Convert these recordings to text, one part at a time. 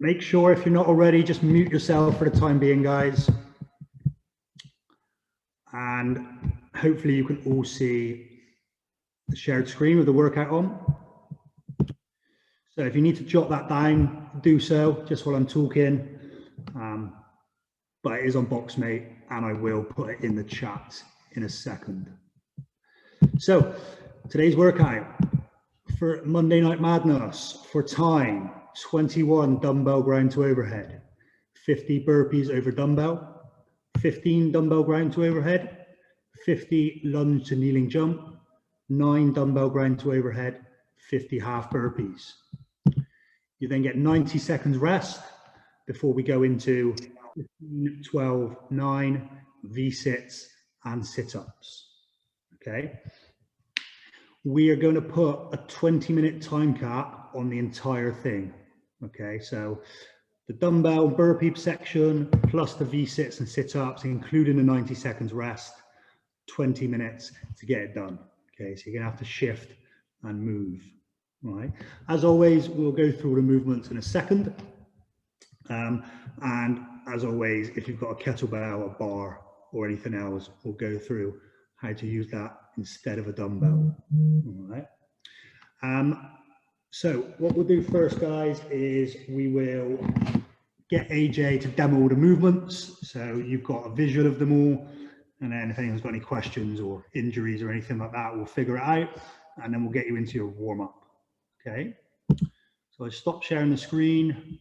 Make sure if you're not already, just mute yourself for the time being, guys. And hopefully you can all see the shared screen with the workout on. So if you need to jot that down, do so just while I'm talking. But it is on Boxmate and I will put it in the chat in a second. So today's workout for Monday Night Madness for time, 21 dumbbell ground to overhead, 50 burpees over dumbbell, 15 dumbbell ground to overhead, 50 lunge to kneeling jump, 9 dumbbell ground to overhead, 50 half burpees. You then get 90 seconds rest before we go into 15, 12, 9 V-sits and sit-ups. Okay. We are going to put a 20-minute time cap on the entire thing. Okay, so the dumbbell burpee section plus the V-sits and sit-ups, including the 90 seconds rest, 20 minutes to get it done. Okay, so you're going to have to shift and move. All right. As always, we'll go through the movements in a second. And as always, if you've got a kettlebell, a bar, or anything else, we'll go through how to use that instead of a dumbbell. All right. So what we'll do first, guys, is we will get AJ to demo all the movements. So you've got a visual of them all. And then if anyone's got any questions or injuries or anything like that, we'll figure it out. And then we'll get you into your warm-up. Okay. So I stop sharing the screen.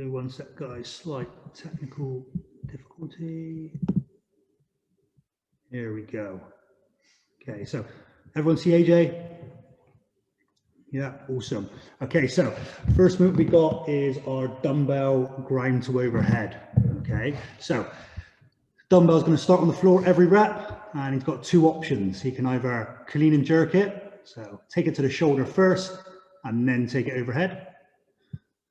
One sec, guys, slight technical difficulty. Here we go. Okay, so everyone see AJ? Yeah, awesome. Okay, so first move we got is our dumbbell ground to overhead. Okay, so dumbbell's going to start on the floor every rep, and he's got two options. He can either clean and jerk it, so take it to the shoulder first, and then take it overhead.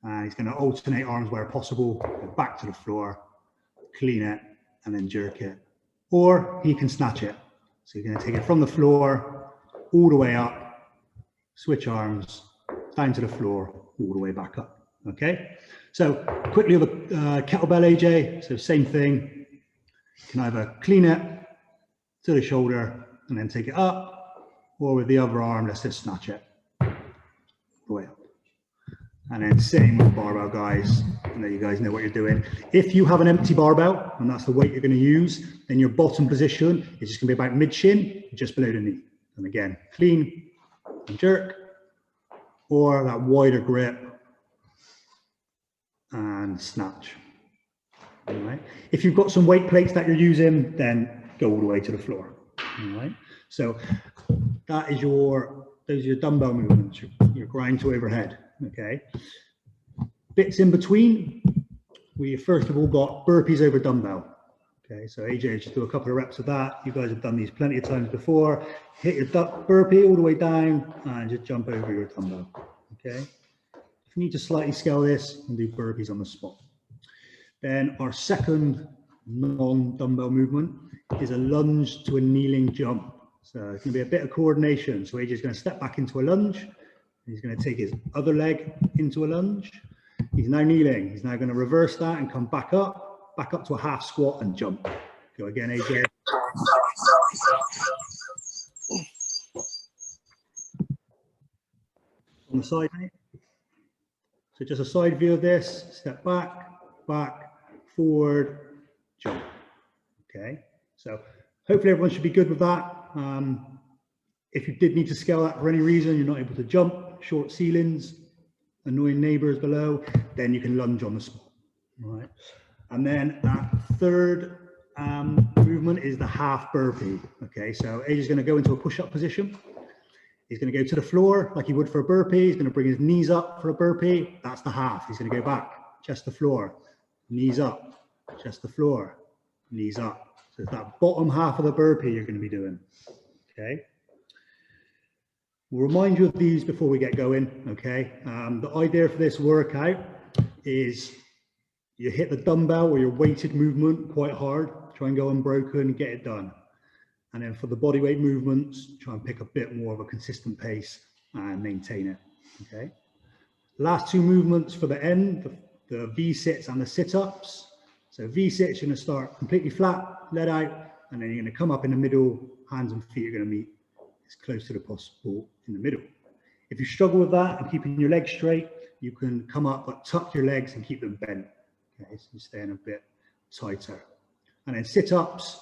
And he's going to alternate arms where possible, go back to the floor, clean it, and then jerk it. Or he can snatch it. So you're going to take it from the floor, all the way up, switch arms, down to the floor, all the way back up. Okay? So quickly with a kettlebell, AJ. So same thing. You can either clean it to the shoulder and then take it up, or with the other arm, let's just snatch it all the way up. And then same with barbell, guys. I know you guys know what you're doing. If you have an empty barbell, and that's the weight you're going to use, then your bottom position is just going to be about mid-shin, just below the knee. And again, clean and jerk, or that wider grip and snatch. All right. If you've got some weight plates that you're using, then go all the way to the floor. All right. So that is those are your dumbbell movements, your grind to overhead. Okay, bits in between, we first of all got burpees over dumbbell. Okay, so AJ, just do a couple of reps of that. You guys have done these plenty of times before. Hit your burpee all the way down and just jump over your dumbbell. Okay, if you need to slightly scale this, and do burpees on the spot. Then our second non-dumbbell movement is a lunge to a kneeling jump. So it's going to be a bit of coordination. So AJ is going to step back into a lunge. He's going to take his other leg into a lunge. He's now kneeling. He's now going to reverse that and come back up to a half squat and jump. Go again, AJ. On the side, mate. So just a side view of this. Step back, forward, jump. Okay. So hopefully everyone should be good with that. If you did need to scale that for any reason, you're not able to jump, short ceilings, annoying neighbors below, then you can lunge on the spot. All right. And then that third movement is the half burpee. Okay, so AJ is going to go into a push-up position. He's going to go to the floor like he would for a burpee. He's going to bring his knees up for a burpee. That's the half. He's going to go back, chest to floor, knees up, chest to floor, knees up. So it's that bottom half of the burpee you're going to be doing. Okay. We'll remind you of these before we get going, okay? The idea for this workout is you hit the dumbbell or your weighted movement quite hard, try and go unbroken, get it done. And then for the body weight movements, try and pick a bit more of a consistent pace and maintain it, okay? Last two movements for the end, the V-sits and the sit-ups. So V-sits, you're gonna start completely flat, let out, and then you're gonna come up in the middle, hands and feet are gonna meet as close to the possible in the middle. If you struggle with that and keeping your legs straight, you can come up but tuck your legs and keep them bent. Okay, so you're staying a bit tighter. And then sit-ups,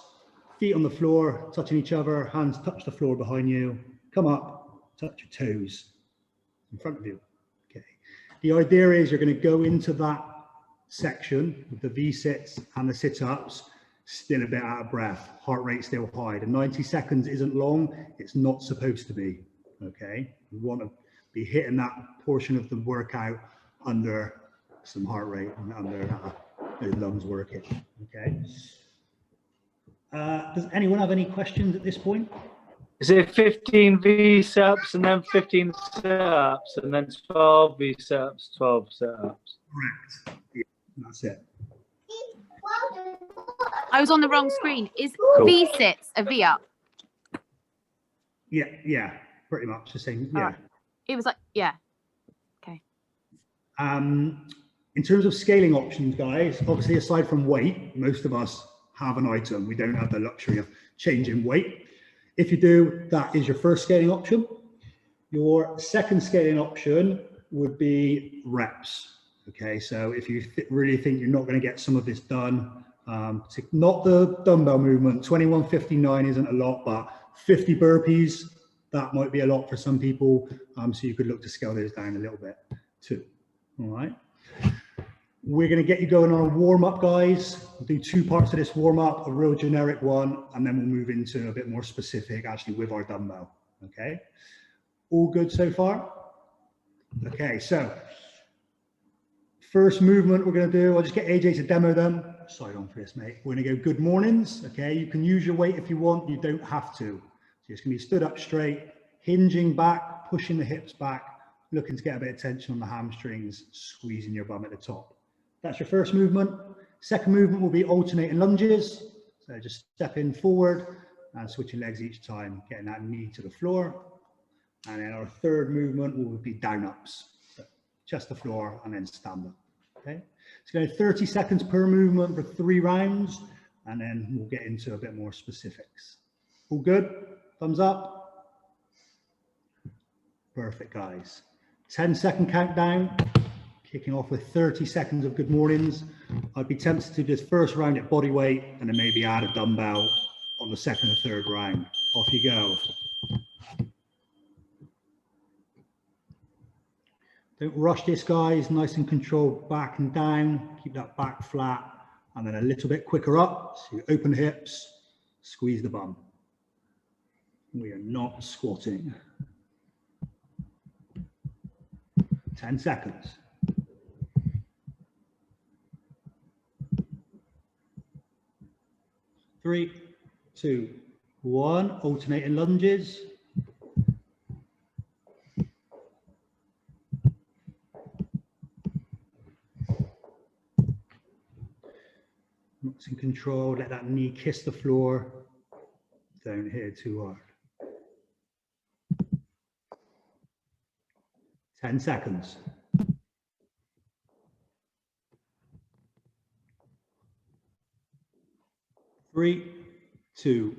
feet on the floor, touching each other, hands touch the floor behind you, come up, touch your toes in front of you. Okay. The idea is you're going to go into that section with the V-sits and the sit-ups, still a bit out of breath, heart rate still high. The 90 seconds isn't long, it's not supposed to be, okay? You want to be hitting that portion of the workout under some heart rate and under those lungs working, okay? Does anyone have any questions at this point? Is it 15 V-sit-ups and then 15 sit-ups and then 12 V-sit-ups, 12 sit-ups? Correct. Yeah, that's it. I was on the wrong screen. Is V-sits a V-up? Yeah, pretty much the same. Yeah. Right. It was like, yeah. Okay. In terms of scaling options, guys, obviously aside from weight, most of us have an item. We don't have the luxury of changing weight. If you do, that is your first scaling option. Your second scaling option would be reps. Okay, so if you really think you're not going to get some of this done, not the dumbbell movement, 2159 isn't a lot, but 50 burpees, that might be a lot for some people. So you could look to scale those down a little bit too. All right. We're going to get you going on a warm-up, guys. We'll do two parts of this warm-up, a real generic one, and then we'll move into a bit more specific, actually, with our dumbbell. Okay? All good so far? Okay, so first movement we're going to do, I'll just get AJ to demo them. Side on for this, mate. We're going to go good mornings. Okay, you can use your weight if you want, you don't have to. So it's going to be stood up straight, hinging back, pushing the hips back, looking to get a bit of tension on the hamstrings, squeezing your bum at the top. That's your first movement. Second movement will be alternating lunges. So just stepping forward and switching legs each time, getting that knee to the floor. And then our third movement will be down ups. So chest to floor and then stand up. Okay. It's going to be 30 seconds per movement for 3 rounds. And then we'll get into a bit more specifics. All good? Thumbs up. Perfect, guys. 10-second countdown. Kicking off with 30 seconds of good mornings. I'd be tempted to just first round at body weight and then maybe add a dumbbell on the second or third round. Off you go. Don't rush this, guys. Nice and controlled back and down. Keep that back flat and then a little bit quicker up. So you open the hips, squeeze the bum. We are not squatting. 10 seconds. 3, 2, 1. Alternating lunges. Nice and controlled. Let that knee kiss the floor. Don't hit it too hard. 10 seconds. 3, 2,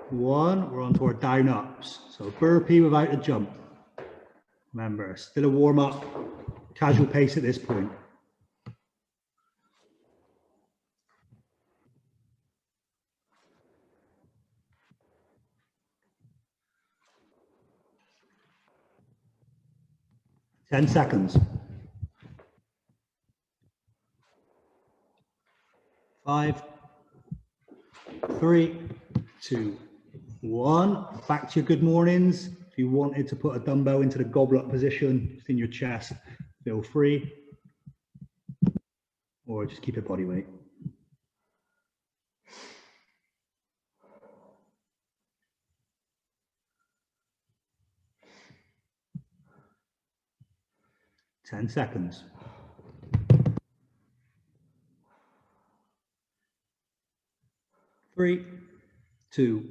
1. We're on to our down ups. So burpee without a jump. Remember, still a warm up, casual pace at this point. Ten seconds. 5, 3, 2, 1. Back to your good mornings. If you wanted to put a dumbbell into the goblet position, just in your chest, feel free. Or just keep it body weight. Ten seconds. 3, 2,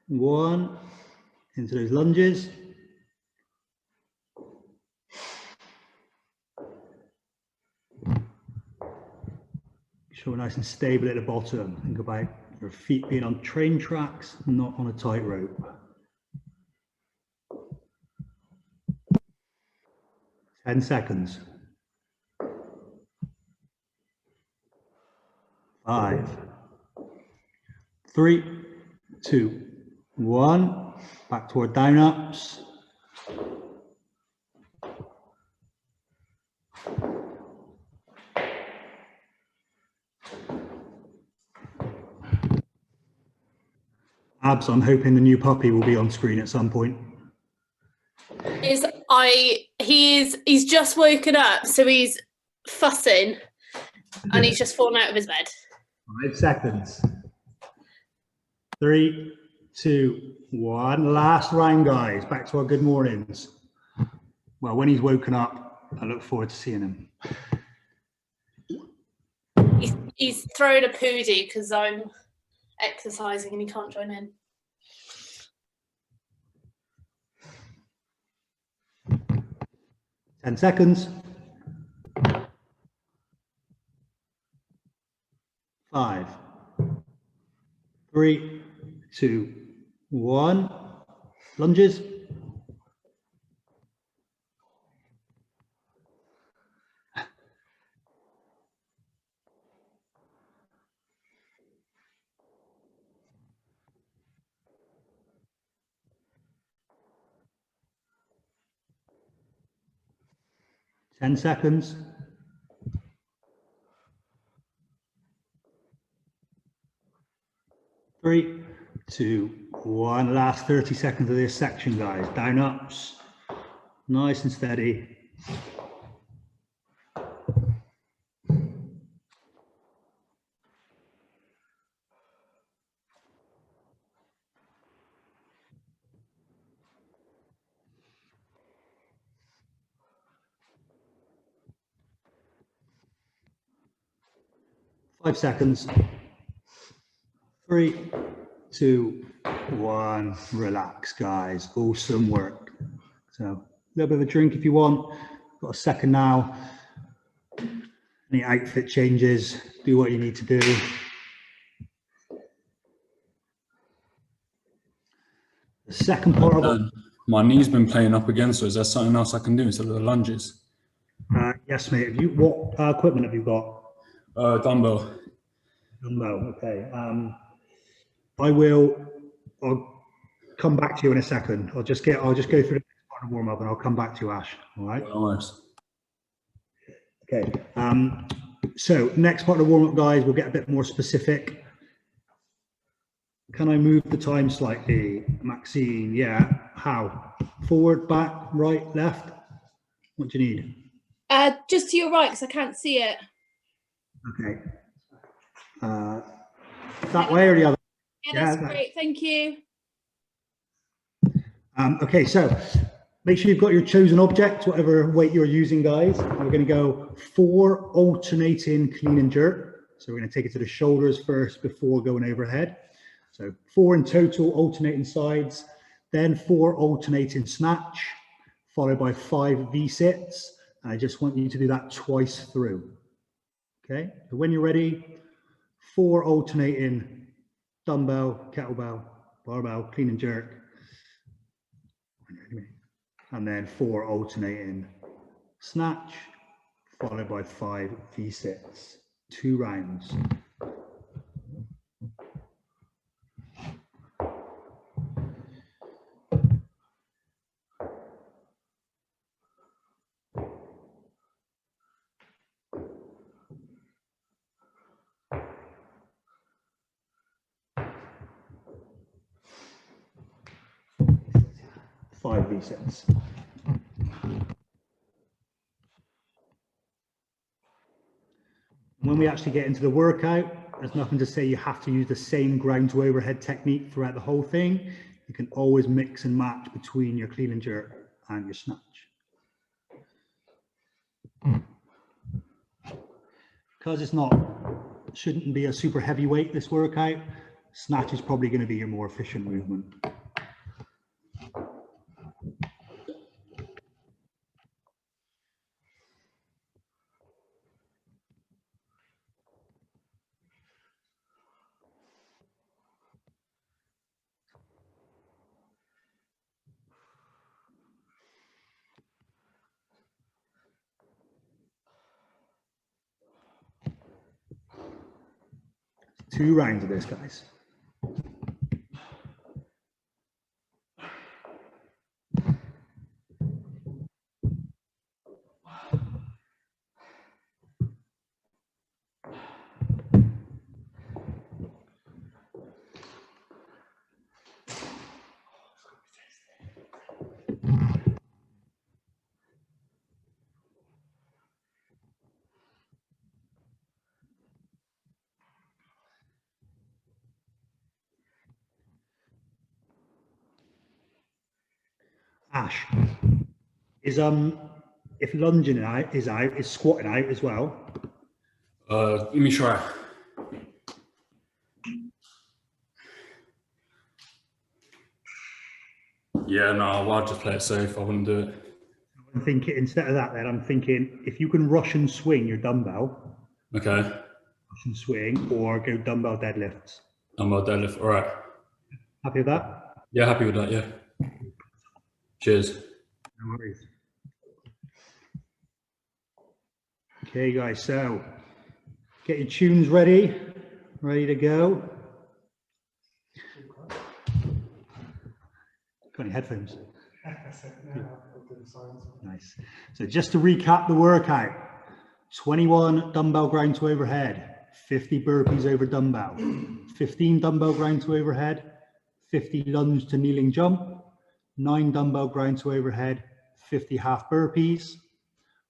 1. Into those lunges. Sure we're nice and stable at the bottom. Think about your feet being on train tracks, not on a tightrope. 10 seconds. 5, 3, 2, 1. Back toward down ups. Abs, I'm hoping the new puppy will be on screen at some point. He's just woken up, so he's fussing and he's just fallen out of his bed. 5 seconds. 3, 2, 1. Last round, guys. Back to our good mornings. Well, when he's woken up, I look forward to seeing him. He's throwing a poodie because I'm exercising and he can't join in. 10 seconds. 5, 3, 2, 1. Lunges. Ten seconds. 3, 2, 1. Last 30 seconds of this section, guys. Down ups. Nice and steady. Five seconds. 3, 2, 1. Relax, guys. Awesome work. So a little bit of a drink if you want. Got a second now. Any outfit changes, do what you need to do. The second part of it. My knee's been playing up again, so is there something else I can do instead of the lunges? Yes, mate. Have you, what equipment have you got? Dumbbell. Dumbbell, okay. I'll come back to you in a second. I'll just go through the next part of warm up and I'll come back to you, Ash. All right. Nice. Okay. So next part of the warm up, guys, we'll get a bit more specific. Can I move the time slightly, Maxine? Yeah. How? Forward, back, right, left? What do you need? Just to your right, because I can't see it. Okay. That way or the other? Yeah, that's great. Thank you. Okay, so make sure you've got your chosen object, whatever weight you're using, guys. We're going to go 4 alternating clean and jerk. So we're going to take it to the shoulders first before going overhead. So 4 in total, alternating sides, then 4 alternating snatch, followed by 5 V-sits. And I just want you to do that twice through. Okay, so when you're ready, 4 alternating dumbbell, kettlebell, barbell, clean and jerk. And then 4 alternating snatch, followed by 5 V-sits. 2 rounds. Five V-sits. When we actually get into the workout, there's nothing to say you have to use the same ground to overhead technique throughout the whole thing. You can always mix and match between your clean and jerk and your snatch. Because shouldn't be a super heavy weight, this workout, Snatch is probably going to be your more efficient movement. Two rounds of this, guys. Ash, is if lunging is out, is squatting out as well? Let me try. Yeah, no, I'll just play it safe. I wouldn't do it. I'm thinking instead of that, then I'm thinking if you can rush and swing your dumbbell, Okay. rush and swing, or go dumbbell deadlifts. Dumbbell deadlift. All right. Happy with that? Yeah, happy with that. Yeah. Cheers. No worries. Okay, guys, so get your tunes ready to go. Got any headphones? Nice. So just to recap the workout, 21 dumbbell grind to overhead, 50 burpees over dumbbell, 15 dumbbell grind to overhead, 50 lunge to kneeling jump, 9 dumbbell grind to overhead, 50 half burpees,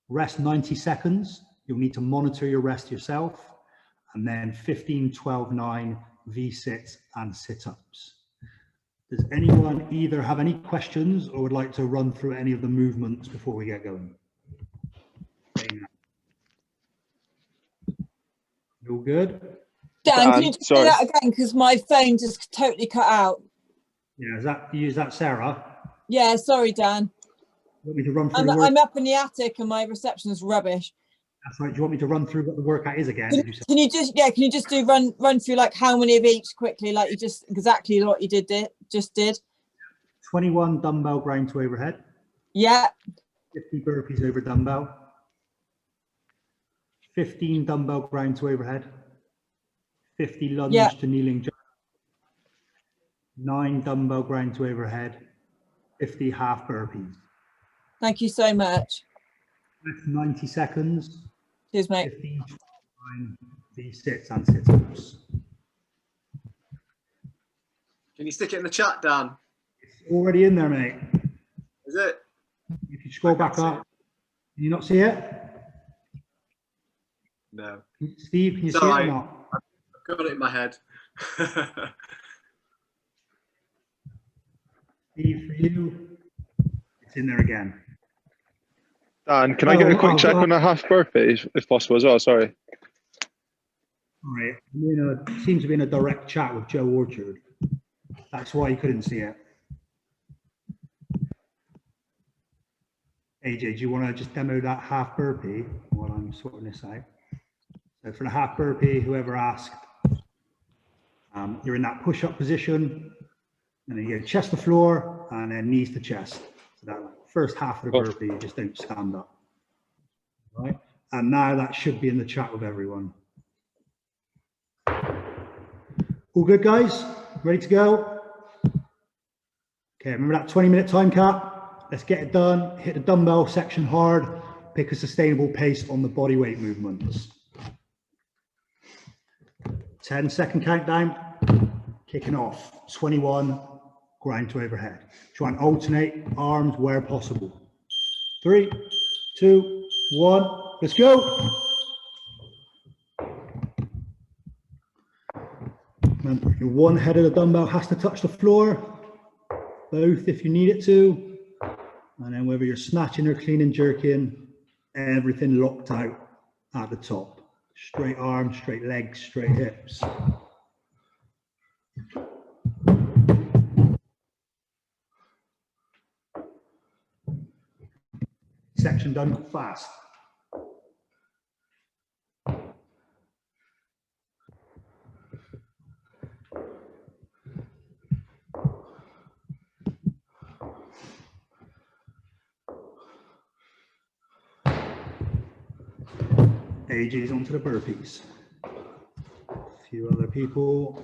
rest 90 seconds. You'll need to monitor your rest yourself, and then 15, 12, 9 V-sits and sit-ups. Does anyone either have any questions or would like to run through any of the movements before we get going? All good? Dan, can you just say that again? Because my phone just totally cut out. Yeah, is that Sarah? Yeah, sorry, Dan. You want me to run through I'm up in the attic and my reception is rubbish. That's right. Do you want me to run through what the workout is again? Can you just do run through like how many of each quickly, like you just exactly what you just did? 21 dumbbell grind to overhead. Yeah. 50 burpees over dumbbell. 15 dumbbell grind to overhead. 50 lunge to kneeling jump. 9 dumbbell grind to overhead. 50 half burpees. Thank you so much. That's 90 seconds. Cheers, mate. 15, 9 V-sits and sit-ups. Can you stick it in the chat, Dan? It's already in there, mate. Is it? If you scroll back up, can you not see it? No. Steve, can you see it or not? I've got it in my head. Steve, for you, it's in there again. Dan, can I get a quick check on a half burpee, if possible, as well? Sorry. All right. Seems to be in a direct chat with Joe Orchard. That's why you couldn't see it. AJ, do you want to just demo that half burpee while I'm sorting this out? So for the half burpee, whoever asked, you're in that push-up position, and then you go chest to floor and then knees to chest. So that first half of the burpee, you just don't stand up. Right? And now that should be in the chat with everyone. All good, guys? Ready to go? Okay, remember that 20-minute time cap? Let's get it done. Hit the dumbbell section hard. Pick a sustainable pace on the body weight movements. 10-second countdown. Kicking off. 21. Grind to overhead. Try and alternate arms where possible. 3, 2, 1. Let's go. Remember, your one head of the dumbbell has to touch the floor. Both if you need it to. And then whether you're snatching or clean and jerking, everything locked out at the top. Straight arms, straight legs, straight hips. Section done fast. AJ's onto the burpees. A few other people.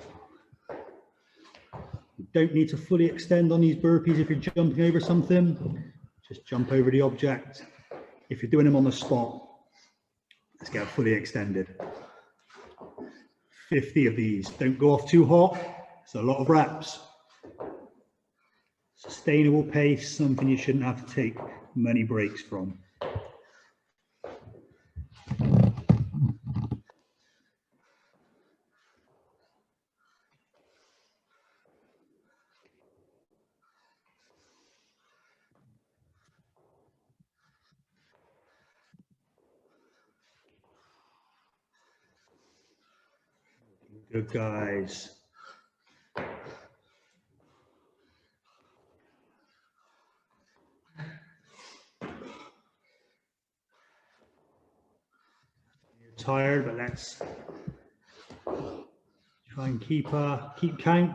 You don't need to fully extend on these burpees if you're jumping over something. Just jump over the object. If you're doing them on the spot, let's get fully extended. 50 of these. Don't go off too hot. It's a lot of reps. Sustainable pace, something you shouldn't have to take many breaks from. Good guys. You're tired, but let's try and keep count.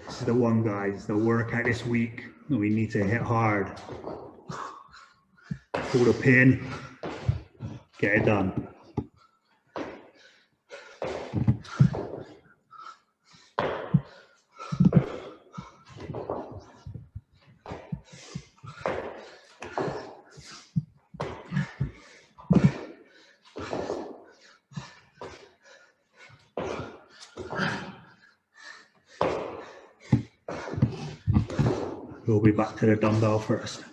This is the one, guys, the workout this week that we need to hit hard. Pull the pin, get it done. We'll be back to the dumbbell first.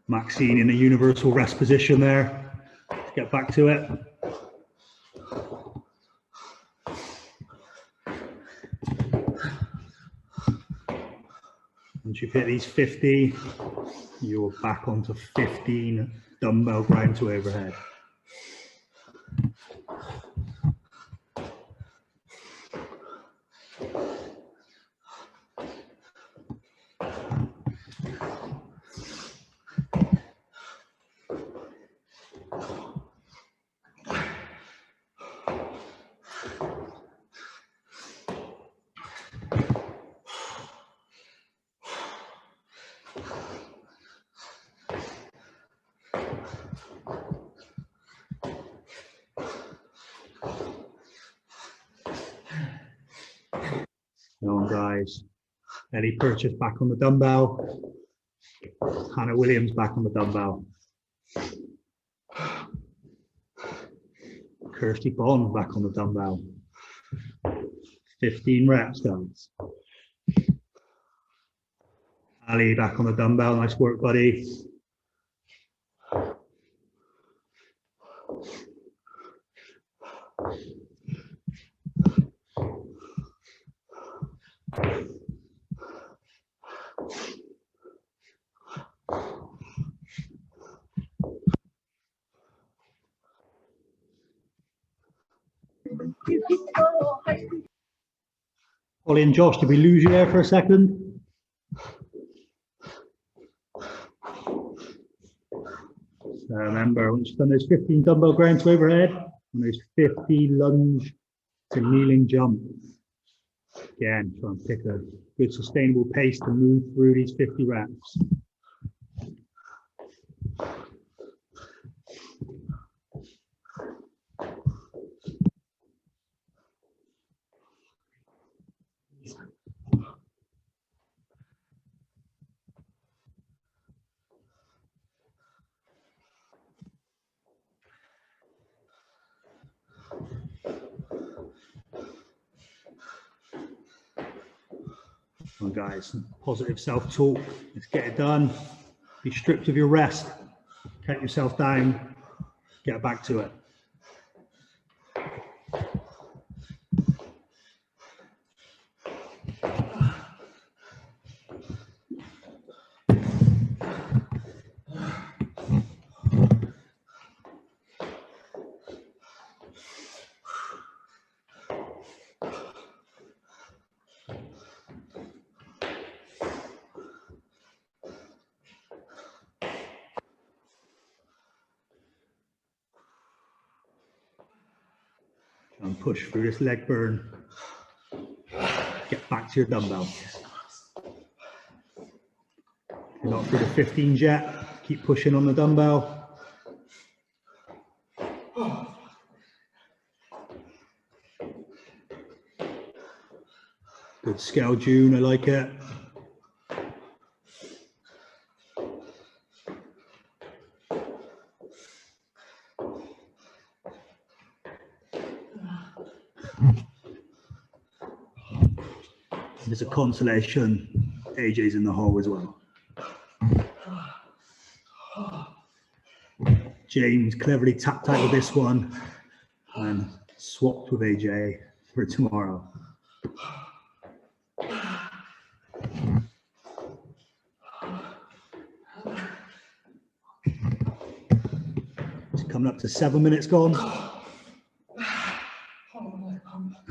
Maxine in the universal rest position there. Let's get back to it. Once you've hit these 50, you're back onto 15 dumbbell ground to overhead. Come on, guys. Eddie Purchase back on the dumbbell. Hannah Williams back on the dumbbell. Kirsty Bond back on the dumbbell. 15 reps, guys. Ali back on the dumbbell. Nice work, buddy. Ollie and Josh, did we lose you there for a second? So remember, once you've done those 15 dumbbell ground to overhead, and those 50 lunge to kneeling jump. Again, try and pick a good sustainable pace to move through these 50 reps. Come on, guys, positive self-talk. Let's get it done. Be stripped of your rest. Count yourself down. Get back to it. And push through this leg burn. Get back to your dumbbell. If you're not through the 15 yet, keep pushing on the dumbbell. Good scale, June, I like it. There's a consolation, AJ's in the hole as well. James cleverly tapped out of this one and swapped with AJ for tomorrow. It's coming up to 7 minutes gone.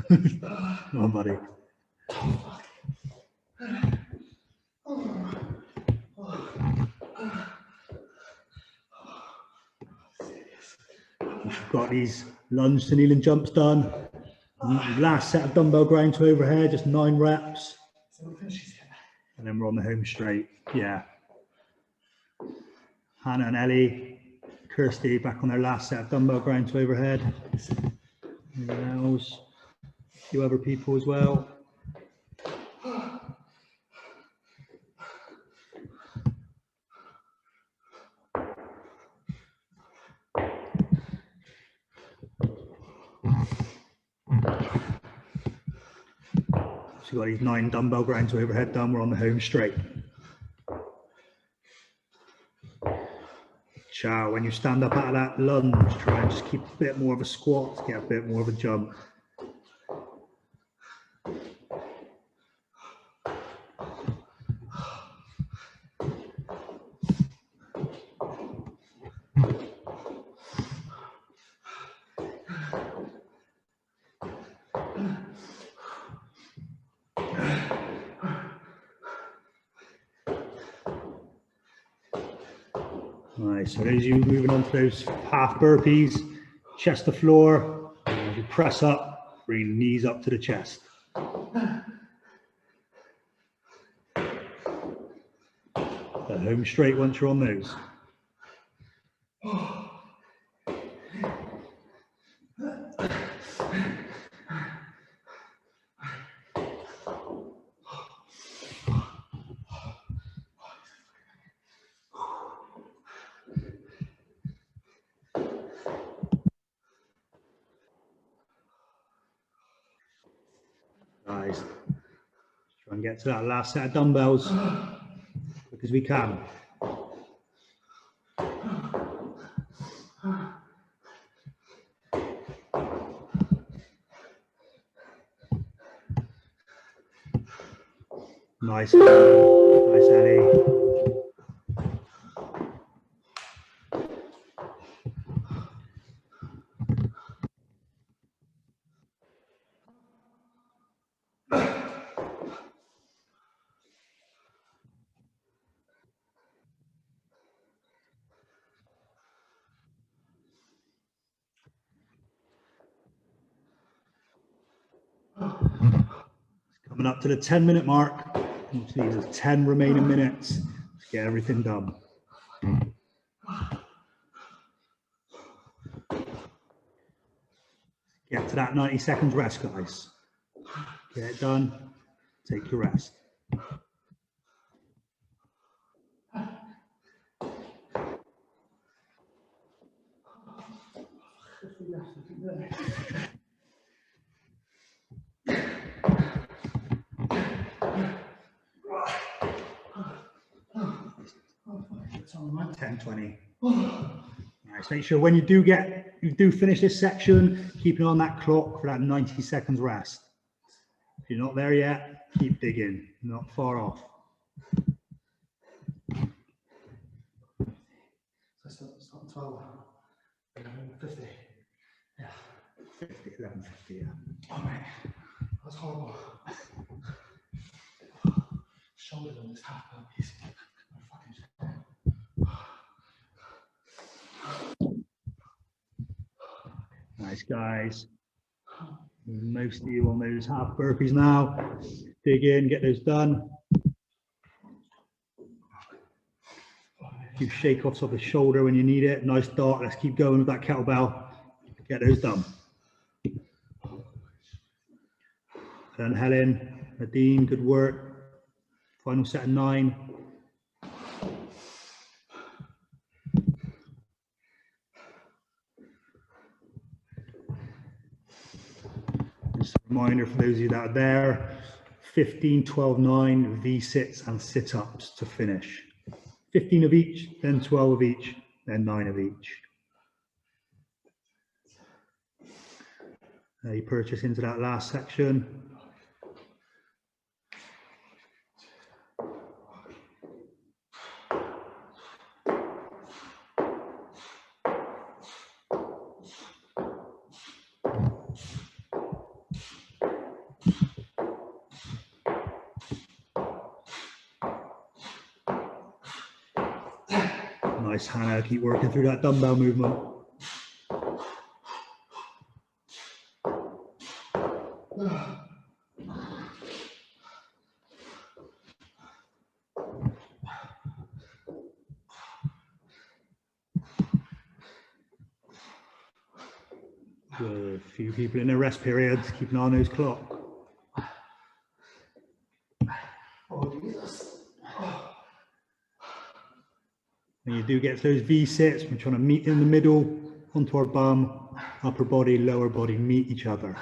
Come on, buddy. We've got these lunge to kneeling jumps done. Last set of dumbbell grind to overhead, just 9 reps. And then we're on the home straight. Yeah. Hannah and Ellie, Kirsty back on their last set of dumbbell grind to overhead. Anyone else? A few other people as well. So we've got these 9 dumbbell grind to overhead done. We're on the home straight. Ciao. When you stand up out of that lunge, try and just keep a bit more of a squat, get a bit more of a jump. Nice. So as you moving on to those half burpees, chest to floor, as you press up, bring knees up to the chest. The home straight once you're on those. Nice. Try and get to that last set of dumbbells because we can. Nice, nice, Ellie. Coming up to the 10-minute mark, which leaves us 10 remaining minutes to get everything done. Get to that 90 seconds rest, guys. Get it done, take your rest. something like 10, 20. Nice. Make sure when you do finish this section, keep an eye on that clock for that 90 seconds rest. If you're not there yet, keep digging, not far off. So start 12, 11:50. Yeah. 50, 11:50, yeah. Oh, mate, that's horrible. Shoulders on this half burpees. Nice, guys. Most of you on those half burpees now. Dig in, get those done. A few shake-offs of the shoulder when you need it. Nice dart. Let's keep going with that kettlebell. Get those done. And Helen, Nadine, good work. Final set of 9. Just a reminder for those of you that are there, 15, 12, 9 V-sits and sit-ups to finish. 15 of each, then 12 of each, then 9 of each. You purchase into that last section. Nice, Hannah, keep working through that dumbbell movement. Good. A few people in their rest periods, keeping an eye on those clock. Oh, Jesus. When you do get to those V-sits, we're trying to meet in the middle, onto our bum, upper body, lower body, meet each other.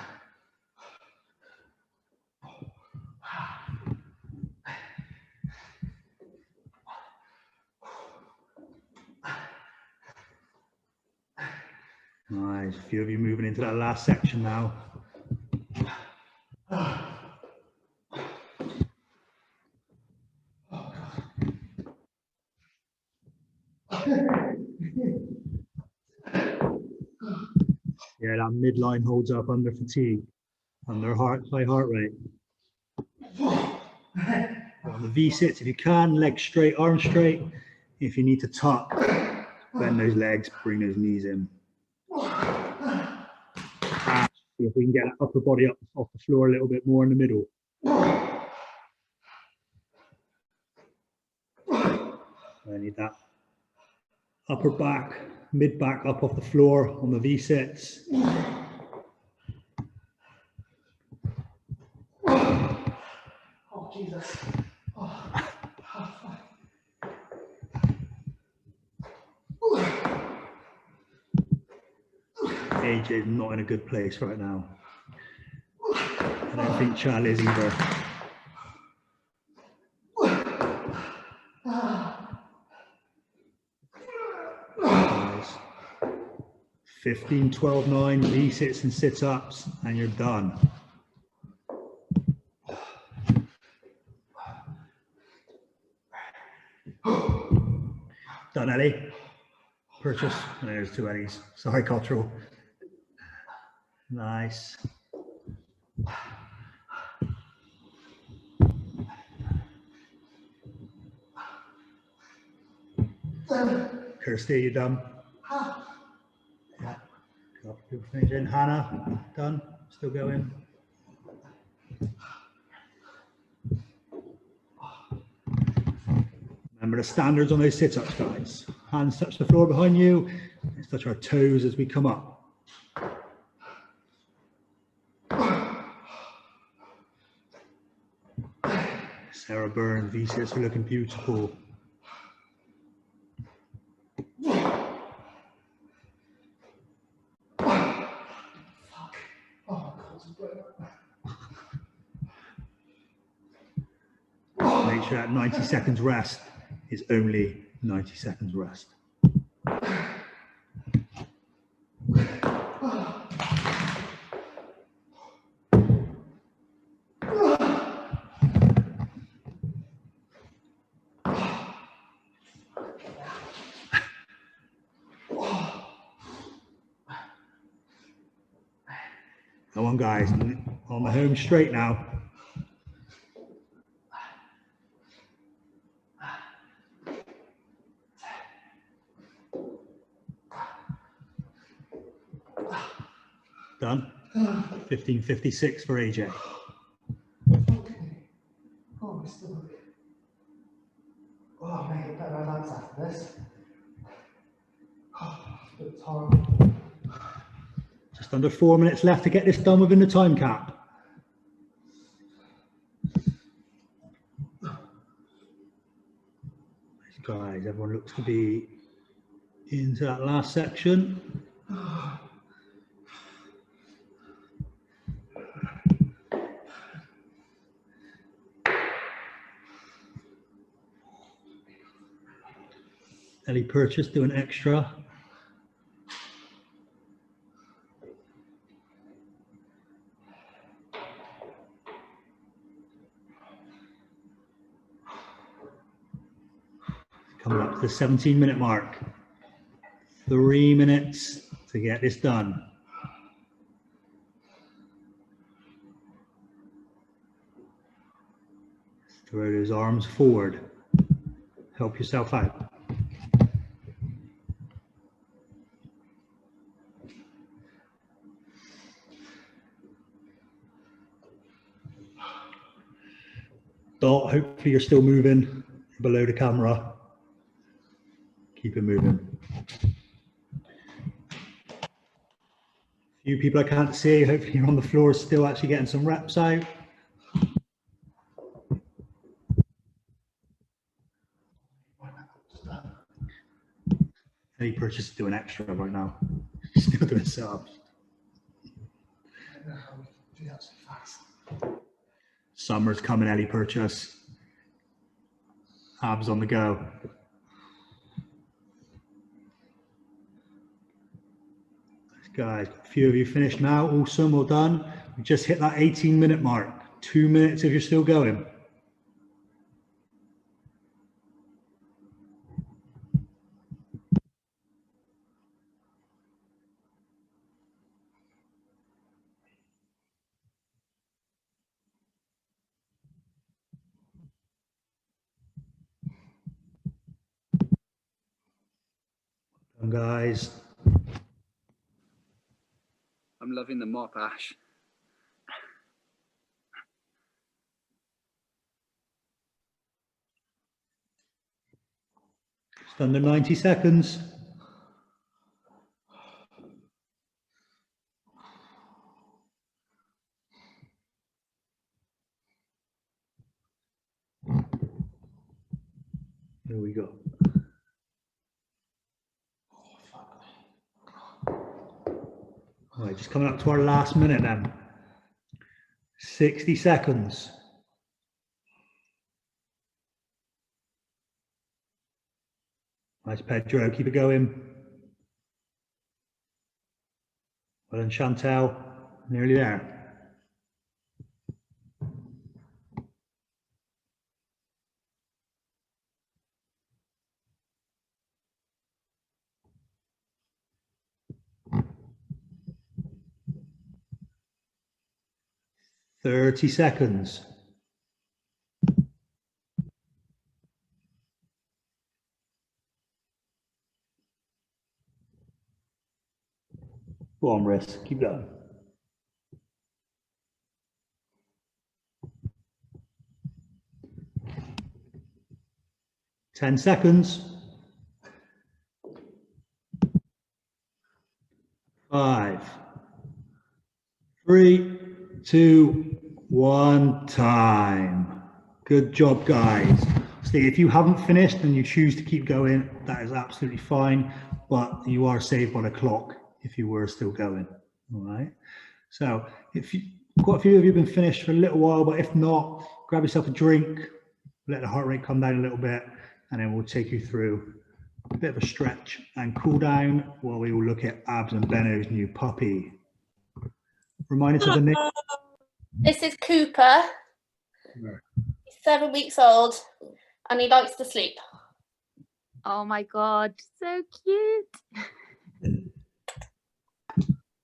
Nice, a few of you moving into that last section now. Yeah, that midline holds up under fatigue, under high heart rate. On the V-sits, if you can, legs straight, arms straight. If you need to tuck, bend those legs, bring those knees in. See if we can get that upper body up off the floor a little bit more in the middle. I need that upper back, mid back up off the floor on the V-sits. Oh, Jesus. AJ is not in a good place right now. I don't think Chal is either. 15, 12, 9 V-sits and sit-ups, and you're done. Done, Ellie. Purchase. And there's 2 Ellies. Sorry, Cottrell. Nice. Kirsty, you done? Yeah. Finishing. Hannah, done? Still going? Remember the standards on those sit-ups, guys. Hands touch the floor behind you. Let's touch our toes as we come up. Sarah Byrne, V-sits are looking beautiful. Make sure that 90 seconds rest is only 90 seconds rest. Come on, guys, on the home straight now. Done. 15:56 for AJ. Oh, mate, I better relax after this. Just under 4 minutes left to get this done within the time cap. Guys, everyone looks to be into that last section. Ellie Purchase doing extra. Coming up to the 17-minute mark. 3 minutes to get this done. Throw those arms forward. Help yourself out. Dot, hopefully you're still moving below the camera. Keep it moving. A few people I can't see, hopefully you're on the floor still actually getting some reps out. Any Purchase is doing extra right now. Still doing setups. Summer's coming, Ellie Purchase. Abs on the go. Guys, a few of you finished now. Awesome, well done. We just hit that 18-minute mark. 2 minutes if you're still going. Well done, guys. I'm loving the mop, Ash. Just under 90 seconds. Here we go. All right, just coming up to our last minute then. 60 seconds. Nice, Pedro, keep it going. Well done, Chantel, nearly there. Thirty seconds. Go on, Riss, keep going. Ten seconds. 5, 3, 2, 1, time. Good job, guys. See, if you haven't finished and you choose to keep going, that is absolutely fine, but you are saved by the clock if you were still going. All right. So if you, quite a few of you have been finished for a little while, but if not, grab yourself a drink, let the heart rate come down a little bit, and then we'll take you through a bit of a stretch and cool down while we will look at Abs and Benno's new puppy. Remind us of the name. This is Cooper. He's 7 weeks old and he likes to sleep. Oh my God, so cute.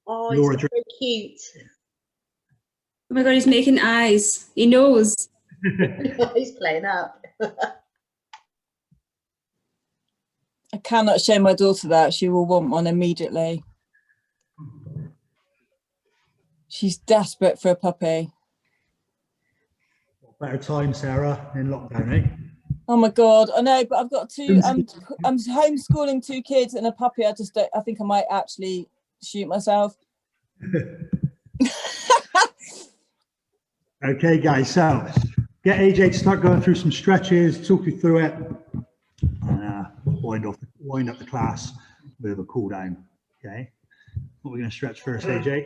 Oh, Laura, he's so cute. Oh my God, he's making eyes. He knows. He's playing up. I cannot show my daughter that. She will want one immediately. She's desperate for a puppy. Better time, Sarah, in lockdown, eh? Oh my God, I know, but I've got two. I'm homeschooling 2 kids and a puppy. I just don't. I think I might actually shoot myself. Okay, guys, so get AJ to start going through some stretches, talk you through it, and wind up the class with a cool down. Okay, what are we going to stretch first, AJ?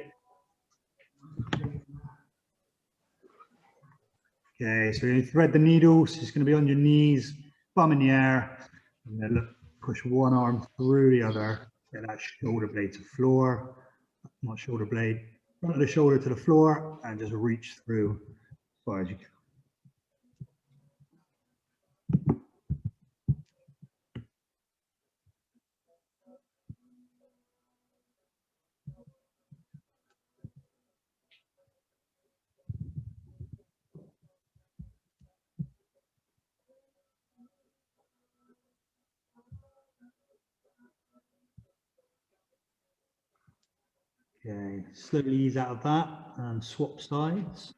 Okay, so you're going to thread the needles. It's going to be on your knees, bum in the air, and then look, push one arm through the other, get that shoulder blade to floor, not shoulder blade, front of the shoulder to the floor, and just reach through as far as you can. Okay, slowly ease out of that and swap sides.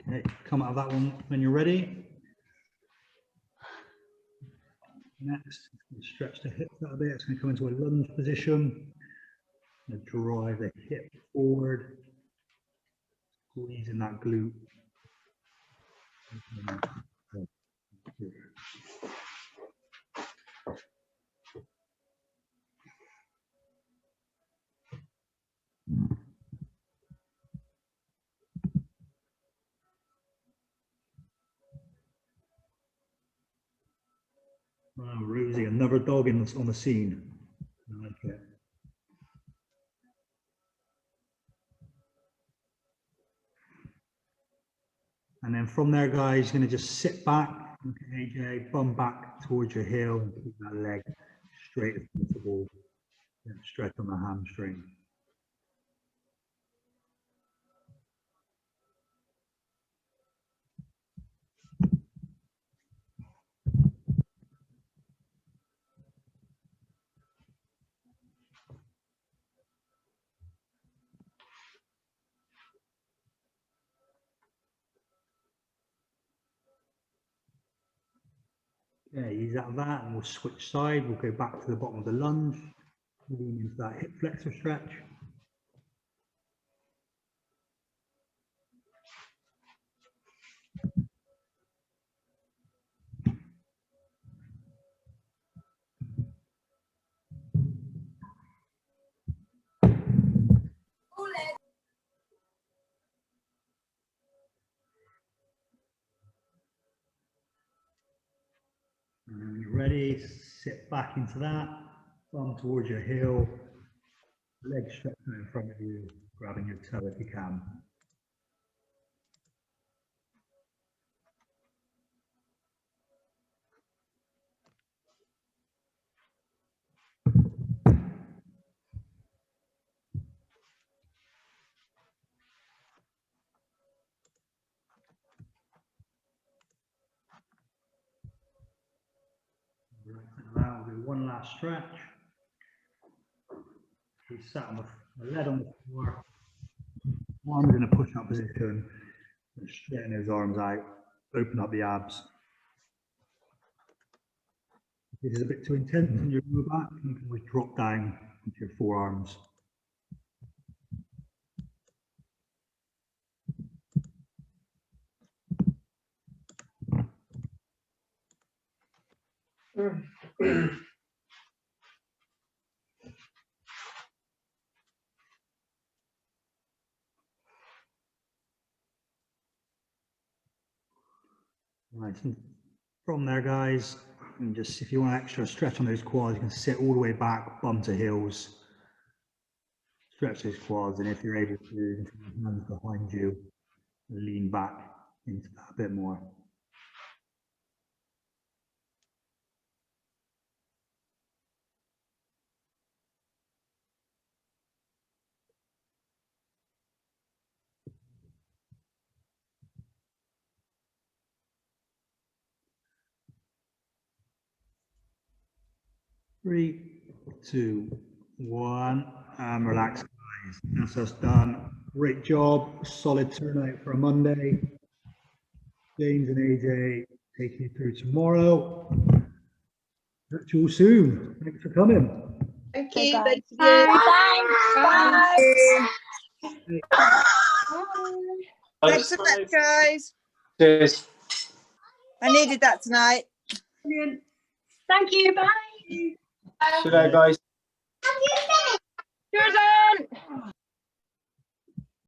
Okay, come out of that one when you're ready. Next, stretch the hips out a bit. It's going to come into a lunge position. And drive the hip forward, squeezing that glute. Wow, Rosie, another dog on the scene. I like it. And then from there, guys, you're going to just sit back, look at AJ, bum back towards your heel, and keep that leg straight as possible. Stretch on the hamstring. Okay, ease out of that and we'll switch side. We'll go back to the bottom of the lunge, lean into that hip flexor stretch. And when you're ready, sit back into that, thumb towards your heel, leg stretched out in front of you, grabbing your toe if you can. Right, and now we'll do one last stretch. We sat on the lead on the floor. Arms in a push-up position, and straighten those arms out, open up the abs. If this is a bit too intense on your lower back, you can always drop down into your forearms. Right, and from there, guys, and just if you want extra stretch on those quads, you can sit all the way back, bum to heels, stretch those quads, and if you're able to, you can put your hands behind you, lean back into that a bit more. Three, two, one, and relax, guys. That's us done. Great job. Solid turnout for a Monday. James and AJ taking you through tomorrow. Catch you all soon. Thanks for coming. Thank you. Bye. Thanks so much, guys. Cheers. I needed that tonight. Brilliant. Thank you. Bye. Good night, guys. Cheers,